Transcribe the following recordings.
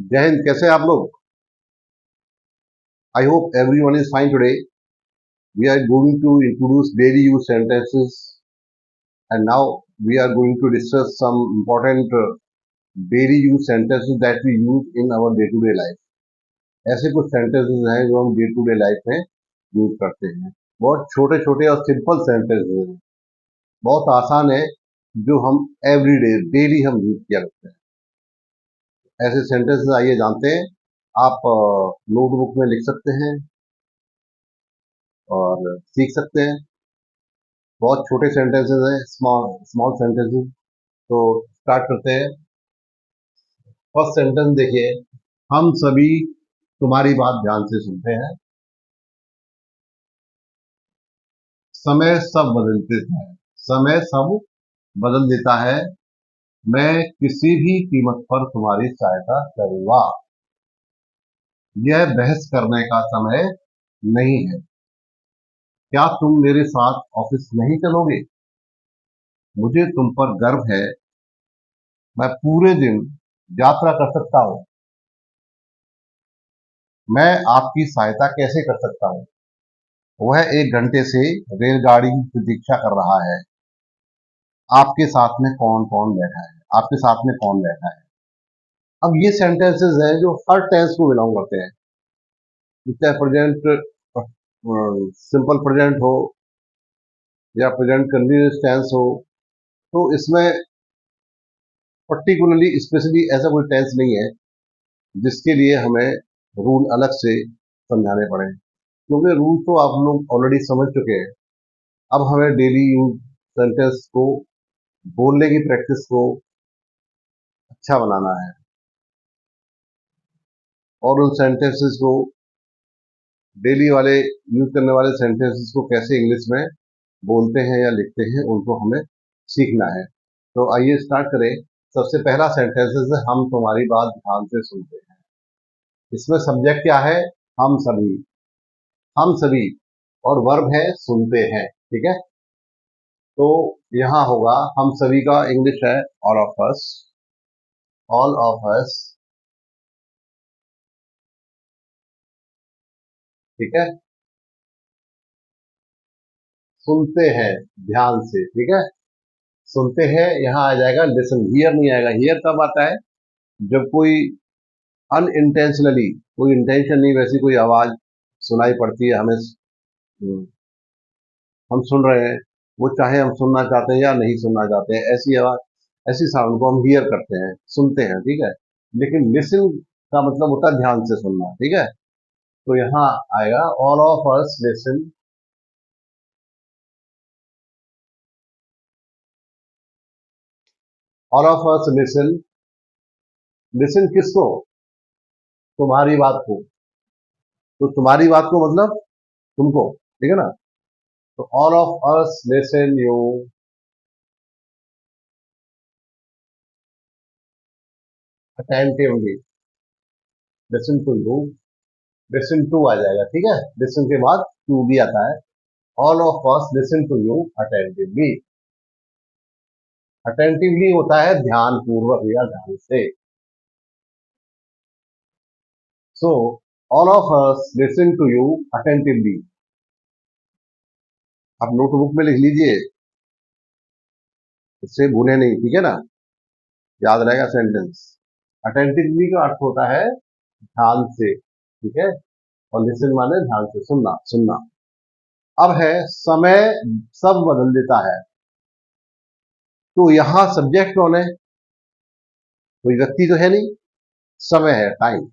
जय हिंद। कैसे हैं आप लोग? I hope everyone is fine today. We are going to introduce daily use sentences and now we are going to discuss some important daily use sentences that we use in our day to day life. ऐसे कुछ sentences हैं जो हम day to day life में use करते हैं। बहुत छोटे छोटे और सिंपल sentences हैं, बहुत आसान है, जो हम एवरी डे डेली हम यूज किया करते हैं। ऐसे sentences आइए जानते हैं। आप नोटबुक में लिख सकते हैं और सीख सकते हैं। बहुत छोटे सेंटेंसेस हैं, स्मॉल स्मॉल सेंटेंसेस। तो स्टार्ट करते हैं। फर्स्ट सेंटेंस देखिए, हम सभी तुम्हारी बात ध्यान से सुनते हैं। समय सब बदल देता है। समय सब बदल देता है। मैं किसी भी कीमत पर तुम्हारी सहायता करूंगा। यह बहस करने का समय नहीं है। क्या तुम मेरे साथ ऑफिस नहीं चलोगे? मुझे तुम पर गर्व है। मैं पूरे दिन यात्रा कर सकता हूँ। मैं आपकी सहायता कैसे कर सकता हूँ? वह 1 घंटे से रेलगाड़ी की प्रतीक्षा कर रहा है। आपके साथ में कौन कौन बैठा है? आपके साथ में कौन बैठा है? अब ये सेंटेंसेस हैं जो हर टेंस को बिलोंग करते हैं, चाहे प्रेजेंट सिंपल प्रेजेंट हो या प्रेजेंट कंटिन्यूअस टेंस हो। तो इसमें पर्टिकुलरली स्पेशली ऐसा कोई टेंस नहीं है जिसके लिए हमें रूल अलग से समझाने पड़े, क्योंकि रूल तो आप लोग ऑलरेडी समझ चुके हैं। अब हमें डेली यूज सेंटेंस को बोलने की प्रैक्टिस को अच्छा बनाना है और उन सेंटेंसेस को डेली वाले यूज करने वाले सेंटेंसेस को कैसे इंग्लिश में बोलते हैं या लिखते हैं, उनको हमें सीखना है। तो आइए स्टार्ट करें। सबसे पहला सेंटेंसेस है, हम तुम्हारी बात ध्यान से सुनते हैं। इसमें सब्जेक्ट क्या है? हम सभी। हम सभी और वर्ब है सुनते हैं। ठीक है, तो यहां होगा हम सभी का इंग्लिश है all of us. All of अस। ठीक है, सुनते हैं ध्यान से। ठीक है, सुनते हैं यहाँ आ जाएगा लिसन। हियर नहीं आएगा। हियर कब आता है? जब कोई अनइंटेंशनली, कोई इंटेंशन नहीं, वैसी कोई आवाज सुनाई पड़ती है हमें, हम सुन रहे हैं, वो चाहे हम सुनना चाहते हैं या नहीं सुनना चाहते हैं, ऐसी आवाज, ऐसी साउंड को हम हियर करते हैं, सुनते हैं। ठीक है, लेकिन लिसन का मतलब होता है ध्यान से सुनना। ठीक है, तो यहाँ आएगा all of us listen. All of us listen. Listen किसको? तुम्हारी बात को। तो तुम्हारी बात को मतलब तुमको। ठीक है ना? तो all of us listen you attentively. Listen to you. Listen to आ जाएगा। ठीक है, लिसन के बाद टू भी आता है। All of us listen to you attentively. Attentively होता है ध्यान पूर्वक या ध्यान से। So all of us listen to you attentively. आप नोटबुक में लिख लीजिए, इससे भूले नहीं। ठीक है ना? याद रहेगा सेंटेंस। अटेंटिवली का अर्थ होता है ध्यान से। ठीक है, और लिसन माने ध्यान से सुनना। सुनना। अब है समय सब बदल देता है। तो यहां सब्जेक्ट कौन है? कोई व्यक्ति तो है नहीं, समय है, टाइम।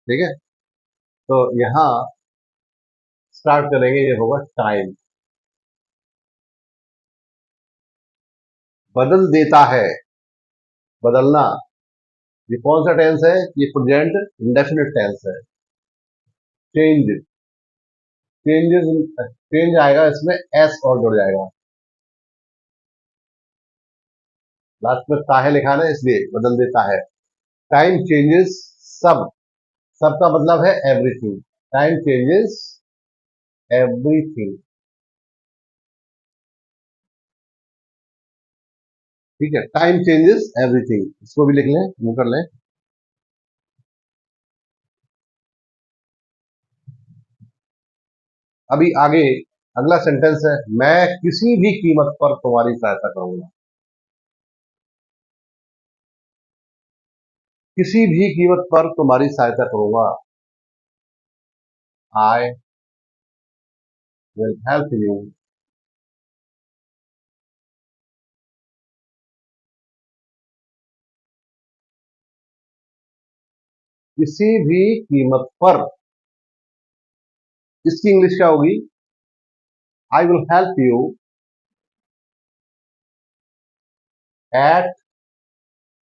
ठीक है, तो यहां स्टार्ट करेंगे, ये होगा टाइम। बदल देता है, बदलना। ये कौन सा टेंस है? ये प्रेजेंट इंडेफिनिट टेंस है। चेंज। चेंजेस। चेंज आएगा, इसमें एस और जुड़ जाएगा। लास्ट में ता है लिखा ना, इसलिए बदल देता है। टाइम चेंजेस सब। सब का मतलब है एवरीथिंग। Time changes everything. ठीक है, टाइम चेंजेस एवरीथिंग, इसको भी लिख लें, मुंह कर लें। अभी आगे अगला सेंटेंस है, मैं किसी भी कीमत पर तुम्हारी सहायता करूंगा। किसी भी कीमत पर तुम्हारी सहायता करूंगा। आई विल हेल्प यू किसी भी कीमत पर। इसकी इंग्लिश क्या होगी? आई will help you at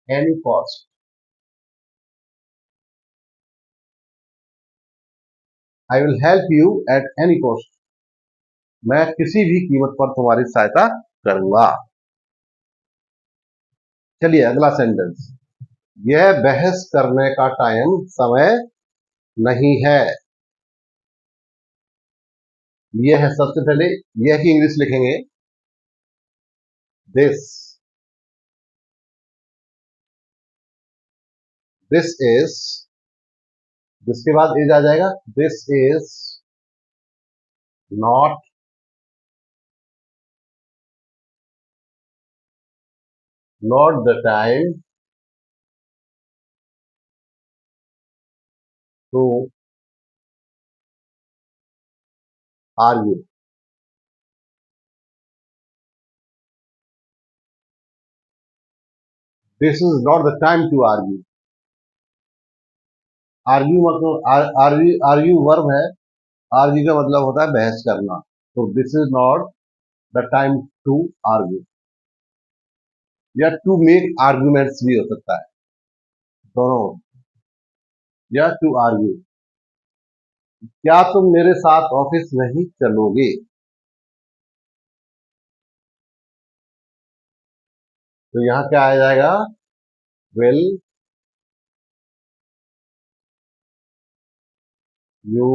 any cost. I will help you at any cost. मैं किसी भी कीमत पर तुम्हारी सहायता करूंगा। चलिए अगला सेंटेंस, यह बहस करने का टाइम समय नहीं है। यह है, सबसे पहले यह की इंग्लिश लिखेंगे दिस। दिस इज, जिसके बाद इज आ जाएगा, this is not not the time to argue. This is not the time to argue. Argue मतलब आर्ग्यू वर्ब है। आर्ग्यू का मतलब होता है बहस करना। तो this is not the time to argue, या टू मेक आर्ग्यूमेंट्स भी हो सकता है, दोनों। या टू आर्ग्यू, क्या तुम मेरे साथ ऑफिस नहीं चलोगे? तो यहां क्या आ जाएगा? Will you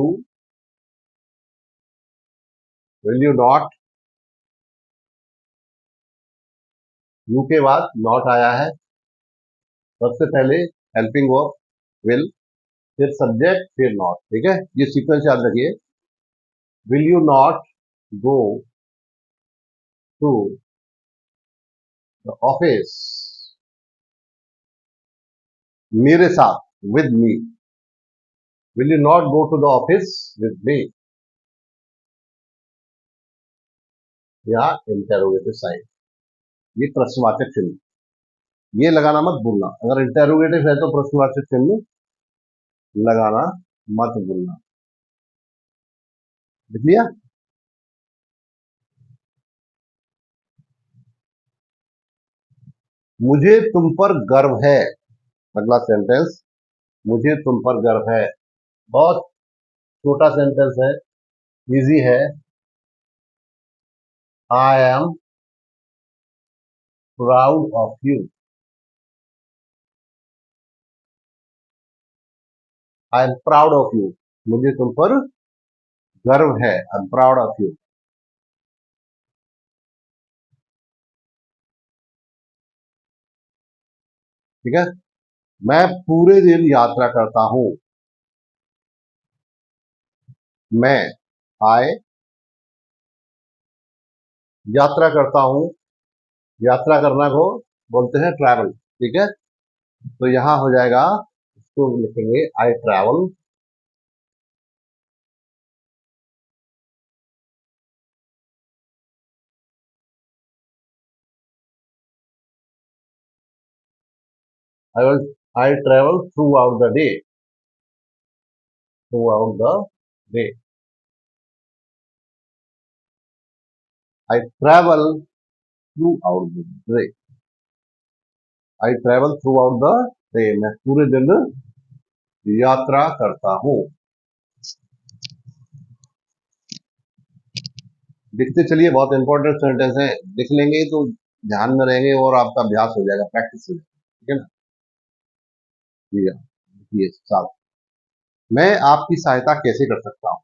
will you not. You के बाद नॉट आया है, सबसे पहले हेल्पिंग वर्ब विल, फिर सब्जेक्ट, फिर नॉट। ठीक है, ये सीक्वेंस याद रखिए। Will you not go to the office मेरे साथ, with me. Will you not go to the office with me, या इंटेरोगेटिव साइन, ये प्रश्नवाचक चिन्ह, ये लगाना मत भूलना। अगर इंटेरोगेटिव है तो प्रश्नवाचक चिन्ह लगाना मत भूलना। लिख लिया? मुझे तुम पर गर्व है। अगला सेंटेंस, मुझे तुम पर गर्व है। बहुत छोटा सेंटेंस है, इजी है। I am proud of you. I am proud of you, मुझे तुम पर गर्व है। I am proud of you. ठीक है, मैं पूरे दिन यात्रा करता हूं। मैं, आए, यात्रा करता हूं। यात्रा करना को बोलते हैं ट्रैवल। ठीक है, तो यहां हो जाएगा, इसको लिखेंगे I travel. I will I travel throughout the day. Through out the day, I travel throughout the day. I travel throughout the day, मैं पूरे दिन यात्रा करता हूं। लिखते चलिए, बहुत इंपॉर्टेंट सेंटेंस है। लिख लेंगे तो ध्यान में रहेंगे और आपका अभ्यास हो जाएगा, प्रैक्टिस हो जाएगा। ठीक है ना? ये साहब, मैं आपकी सहायता कैसे कर सकता हूं?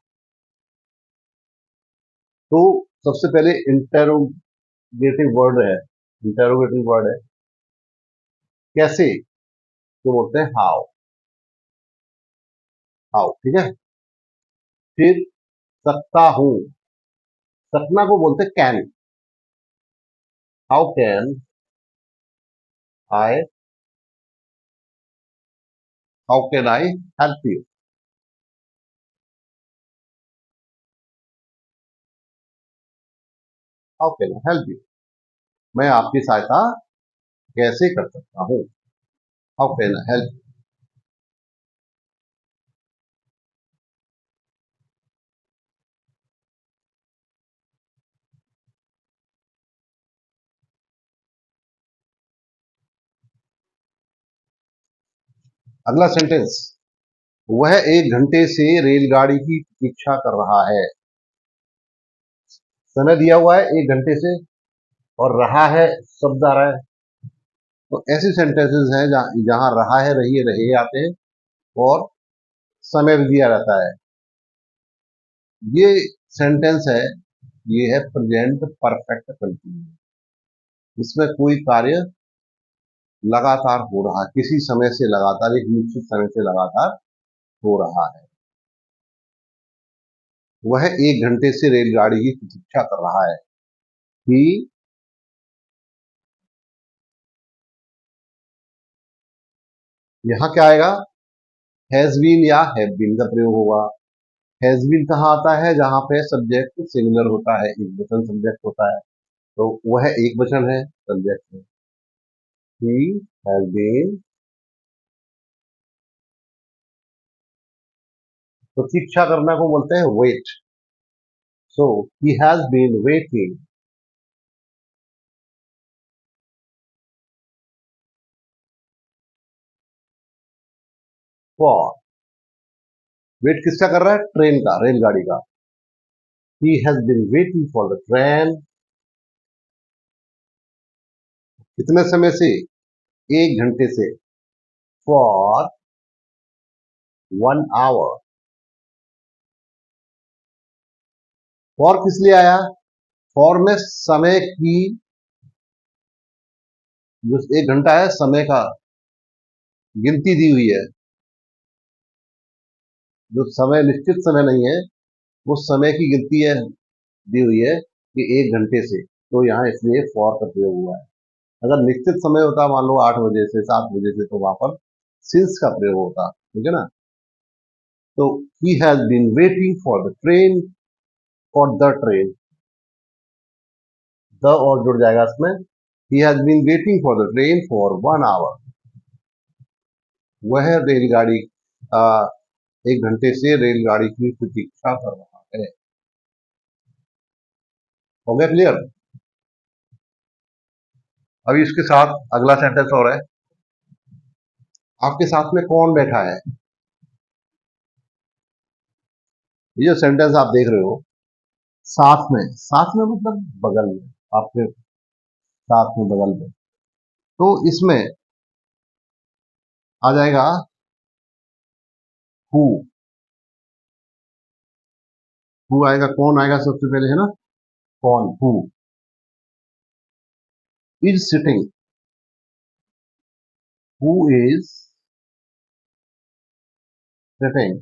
तो सबसे पहले इंटेरोगेटिव वर्ड है। इंटेरोगेटिव वर्ड है कैसे, तो बोलते हैं हाउ। हाउ, ठीक है। फिर सकता हूं, सकना को बोलते can. How can I, how can I help you, how can I help you, मैं आपकी सहायता कैसे कर सकता हूं, हाउ कैन आई हेल्प। अगला सेंटेंस, वह 1 घंटे से रेलगाड़ी की प्रतीक्षा कर रहा है। समय दिया हुआ है 1 घंटे से, और रहा है शब्द आ रहा है। तो ऐसे सेंटेंसेस हैं जहां रहा है, रही है, रहे आते हैं, और समय भी दिया रहता है। ये सेंटेंस है, ये है प्रेजेंट परफेक्ट कंटिन्यूस। इसमें कोई कार्य लगातार हो रहा है, किसी समय से लगातार, एक निश्चित समय से लगातार हो रहा है। वह 1 घंटे से रेलगाड़ी की प्रतीक्षा कर रहा है। ही, यहां क्या आएगा, हैज बीन या हैव बीन का प्रयोग होगा। हैज बीन कहाँ आता है, जहां पे सब्जेक्ट सिंगुलर होता है, एक वचन सब्जेक्ट होता है, तो वह एक वचन है, सब्जेक्ट है। ही हैज बीन, प्रतीक्षा करना को बोलते हैं wait. So he has been waiting, for, wait किसका कर रहा है, ट्रेन का, रेलगाड़ी का। He has been waiting for the train, कितने समय से, 1 घंटे से, फॉर 1 आवर। फॉर किस लिए आया, फॉर में समय की, जो 1 घंटा है, समय का गिनती दी हुई है। जो समय निश्चित समय नहीं है, वो समय की गिनती है, दी हुई है कि 1 घंटे से, तो यहाँ इसलिए फॉर का प्रयोग हुआ है। अगर निश्चित समय होता, मान लो 8 बजे से 7 बजे से, तो वहां पर सिंस का प्रयोग होता, ठीक है ना। तो he has been waiting for the train, for the train, the और जुड़ जाएगा इसमें। He has been waiting for the train for 1 hour. वह रेलगाड़ी 1 घंटे से रेलगाड़ी की प्रतीक्षा कर रहा है। हो गया क्लियर। अभी इसके साथ अगला सेंटेंस और है, आपके साथ में कौन बैठा है। ये जो सेंटेंस आप देख रहे हो, साथ में, साथ में मतलब बगल में, आपके साथ में, बगल में, तो इसमें आ जाएगा हु। हु आएगा, कौन आएगा सबसे पहले, है ना, कौन, who is sitting, who is sitting,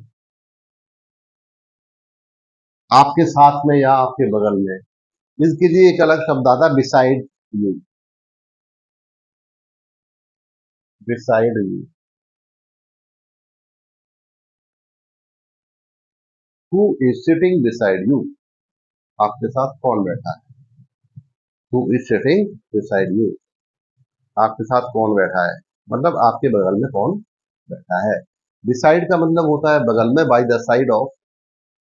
आपके साथ में या आपके बगल में। इसके लिए एक अलग शब्द आता है, beside you, beside you. Who is sitting beside you, आपके साथ कौन बैठा है। Who is sitting beside you, आपके साथ कौन बैठा है, मतलब आपके बगल में कौन बैठा है। बिसाइड का मतलब होता है बगल में, बाय द साइड ऑफ,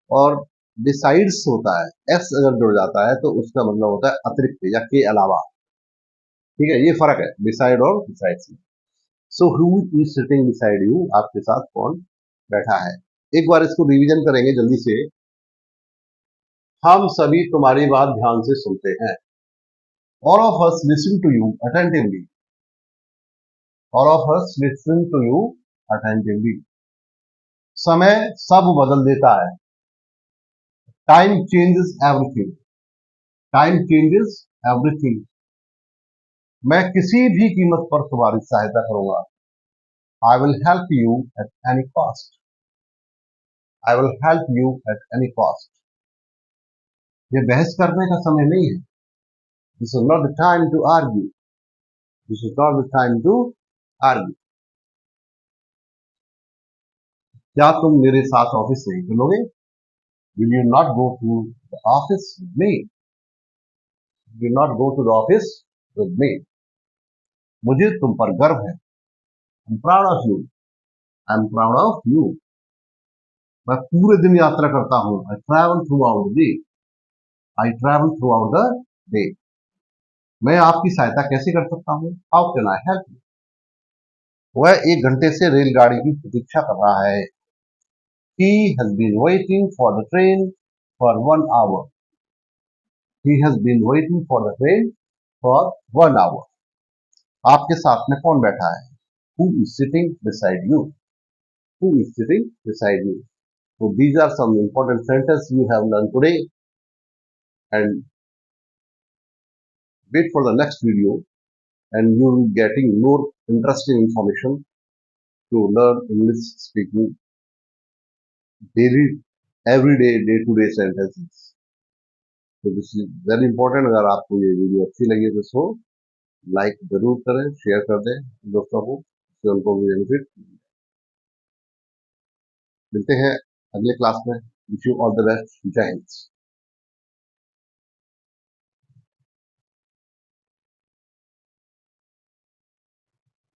और डिसाइड्स होता है, एस अगर जुड़ जाता है तो उसका मतलब होता है अतिरिक्त या के अलावा। ठीक है, ये फर्क है डिसाइड और डिसाइड्स में। So who is sitting beside you, आपके साथ कौन बैठा है। एक बार इसको रिवीजन करेंगे जल्दी से। हम सभी तुम्हारी बात ध्यान से सुनते हैं, all of us listen to you attentively, all of us listen to you attentively। समय सब बदल देता है, time changes everything, time changes everything. मैं किसी भी कीमत पर तुम्हारी सहायता करूंगा, I will help you at any cost, I will help you at any cost. ये बहस करने का समय नहीं है. This is not the time to argue. This is not the time to argue. क्या तुम मेरे साथ ऑफिस नहीं चलोगे? Will you not go to the office with me? Will not go to the office with me? मुझे तुम पर गर्व है. I am proud of you. I am proud of you. मैं पूरे दिन यात्रा करता हूं. I travel throughout the day. I travel throughout the day. मैं आपकी सहायता कैसे कर सकता हूँ? How can I help you? वह 1 घंटे से रेलगाड़ी की प्रतीक्षा कर रहा है. He has been waiting for the train for 1 hour. He has been waiting for the train for 1 hour. आपके साथ में कौन बैठा है? Who is sitting beside you? Who is sitting beside you? So these are some important sentences you have learned today, and wait for the next video, and you will be getting more interesting information to learn English speaking daily, everyday, day-to-day sentences. तो this is very important. अगर आपको ये video अच्छी लगी तो इसको like जरूर करें, शेयर कर दें दोस्तों को, इससे उनको भी बेनिफिट. मिलते हैं अगले क्लास में. Wish you all the best. जय हिंद.